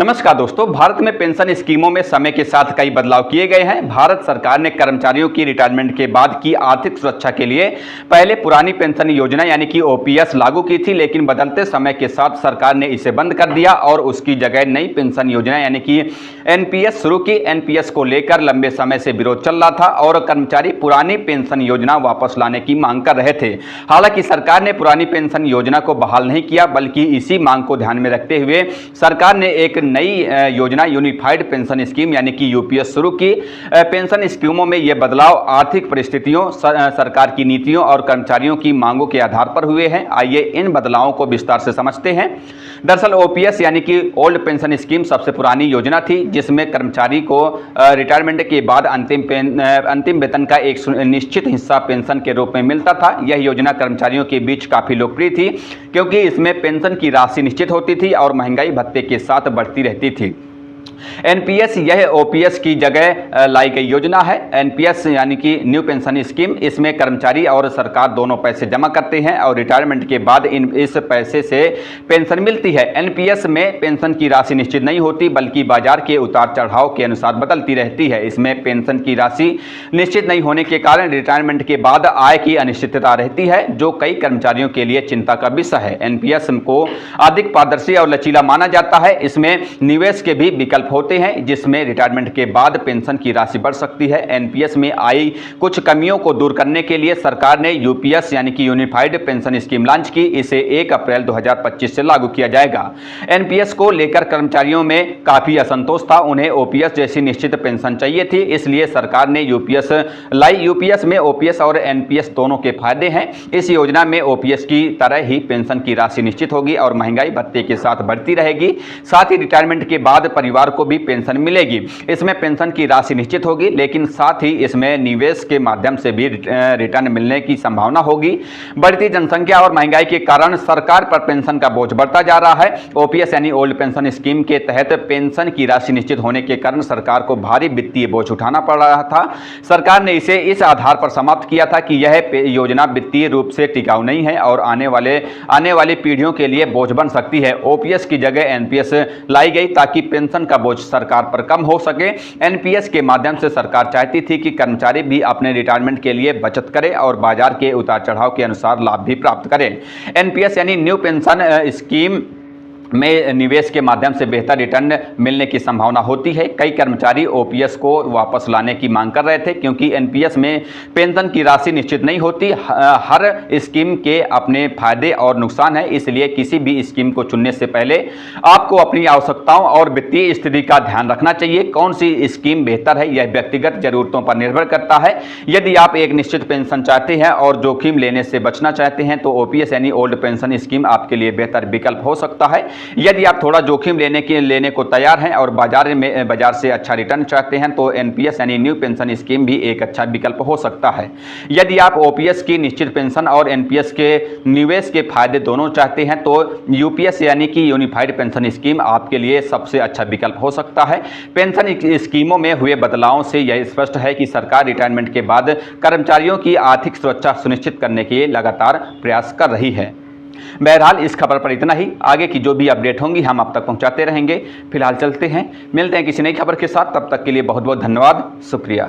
नमस्कार दोस्तों, भारत में पेंशन स्कीमों में समय के साथ कई बदलाव किए गए हैं। भारत सरकार ने कर्मचारियों की रिटायरमेंट के बाद की आर्थिक सुरक्षा के लिए पहले पुरानी पेंशन योजना यानी कि ओपीएस लागू की थी, लेकिन बदलते समय के साथ सरकार ने इसे बंद कर दिया और उसकी जगह नई पेंशन योजना यानी कि एनपीएस शुरू की। एनपीएस को लेकर लंबे समय से विरोध चल रहा था और कर्मचारी पुरानी पेंशन योजना वापस लाने की मांग कर रहे थे। हालांकि सरकार ने पुरानी पेंशन योजना को बहाल नहीं किया, बल्कि इसी मांग को ध्यान में रखते हुए सरकार ने एक नई योजना यूनिफाइड पेंशन स्कीम यानी कि यूपीएस शुरू की। पेंशन स्कीमों में यह बदलाव आर्थिक परिस्थितियों, सरकार की नीतियों और कर्मचारियों की मांगों के आधार पर हुए हैं। आइए इन बदलावों को विस्तार से समझते हैं। दरअसल ओपीएस यानी कि ओल्ड पेंशन स्कीम सबसे पुरानी योजना थी, जिसमें कर्मचारी को रिटायरमेंट के बाद अंतिम वेतन का एक निश्चित हिस्सा पेंशन के रूप में मिलता था। यह योजना कर्मचारियों के बीच काफी लोकप्रिय थी, क्योंकि इसमें पेंशन की राशि निश्चित होती थी और महंगाई भत्ते के साथ बढ़ती रहती थी। एनपीएस यह ओपीएस की जगह लाई गई योजना है। एनपीएस यानी कि न्यू पेंशन स्कीम, इसमें कर्मचारी और सरकार दोनों पैसे जमा करते हैं और रिटायरमेंट के बाद इस पैसे से पेंशन मिलती है। एनपीएस में पेंशन की राशि निश्चित नहीं होती, बल्कि बाजार के उतार चढ़ाव के अनुसार बदलती रहती है। इसमें पेंशन की राशि निश्चित नहीं होने के कारण रिटायरमेंट के बाद आय की अनिश्चितता रहती है, जो कई कर्मचारियों के लिए चिंता का विषय है। एनपीएस को अधिक पारदर्शी और लचीला माना जाता है। इसमें निवेश के भी विकल्प होते हैं, जिसमें रिटायरमेंट के बाद पेंशन की राशि बढ़ सकती है। एनपीएस में आई कुछ कमियों को दूर करने के लिए सरकार ने यूपीएस यानी कि यूनिफाइड पेंशन स्कीम लॉन्च की। इसे 1 अप्रैल 2025 से लागू किया जाएगा। एनपीएस को लेकर कर्मचारियों में काफी असंतोष था। उन्हें ओपीएस जैसी निश्चित पेंशन चाहिए थी, इसलिए सरकार ने यूपीएस लाई। यूपीएस में ओपीएस और एनपीएस दोनों के फायदे हैं। इस योजना में ओपीएस की तरह ही पेंशन की राशि निश्चित होगी और महंगाई भत्ते के साथ बढ़ती रहेगी। साथ ही रिटायरमेंट के बाद परिवार को भी पेंशन मिलेगी। इसमें पेंशन की राशि निश्चित होगी, लेकिन साथ ही इसमें निवेश के माध्यम से भी रिटर्न मिलने की संभावना होगी। बढ़ती जनसंख्या और महंगाई के कारण सरकार पर पेंशन का बोझ बढ़ता जा रहा है। ओपीएस यानी ओल्ड पेंशन स्कीम के तहत पेंशन की राशि निश्चित होने के कारण सरकार को भारी वित्तीय बोझ उठाना पड़ रहा था। सरकार ने इसे इस आधार पर समाप्त किया था कि यह योजना वित्तीय रूप से टिकाऊ नहीं है और आने वाली पीढ़ियों के लिए बोझ बन सकती है। ओपीएस की जगह एनपीएस लाई गई ताकि पेंशन का बोझ सरकार पर कम हो सके। एनपीएस के माध्यम से सरकार चाहती थी कि कर्मचारी भी अपने रिटायरमेंट के लिए बचत करें और बाजार के उतार चढ़ाव के अनुसार लाभ भी प्राप्त करें। एनपीएस यानी न्यू पेंशन स्कीम में निवेश के माध्यम से बेहतर रिटर्न मिलने की संभावना होती है। कई कर्मचारी ओपीएस को वापस लाने की मांग कर रहे थे, क्योंकि एनपीएस में पेंशन की राशि निश्चित नहीं होती। हर स्कीम के अपने फायदे और नुकसान हैं, इसलिए किसी भी स्कीम को चुनने से पहले आपको अपनी आवश्यकताओं और वित्तीय स्थिति का ध्यान रखना चाहिए। कौन सी स्कीम बेहतर है, यह व्यक्तिगत जरूरतों पर निर्भर करता है। यदि आप एक निश्चित पेंशन चाहते हैं और जोखिम लेने से बचना चाहते हैं, तो ओपीएस यानी ओल्ड पेंशन स्कीम आपके लिए बेहतर विकल्प हो सकता है। यदि आप थोड़ा जोखिम लेने को तैयार हैं और बाजार से अच्छा रिटर्न चाहते हैं, तो एनपीएस यानी न्यू पेंशन स्कीम भी एक अच्छा विकल्प हो सकता है। यदि आप ओपीएस की निश्चित पेंशन और एनपीएस के निवेश के फायदे दोनों चाहते हैं, तो यूपीएस यानी कि यूनिफाइड पेंशन स्कीम आपके लिए सबसे अच्छा विकल्प हो सकता है। पेंशन स्कीमों में हुए बदलावों से यह स्पष्ट है कि सरकार रिटायरमेंट के बाद कर्मचारियों की आर्थिक सुरक्षा सुनिश्चित करने के लिए लगातार प्रयास कर रही है। बहरहाल इस खबर पर इतना ही। आगे की जो भी अपडेट होंगी हम आप तक पहुंचाते रहेंगे। फिलहाल चलते हैं, मिलते हैं किसी नई खबर के साथ। तब तक के लिए बहुत बहुत धन्यवाद, शुक्रिया।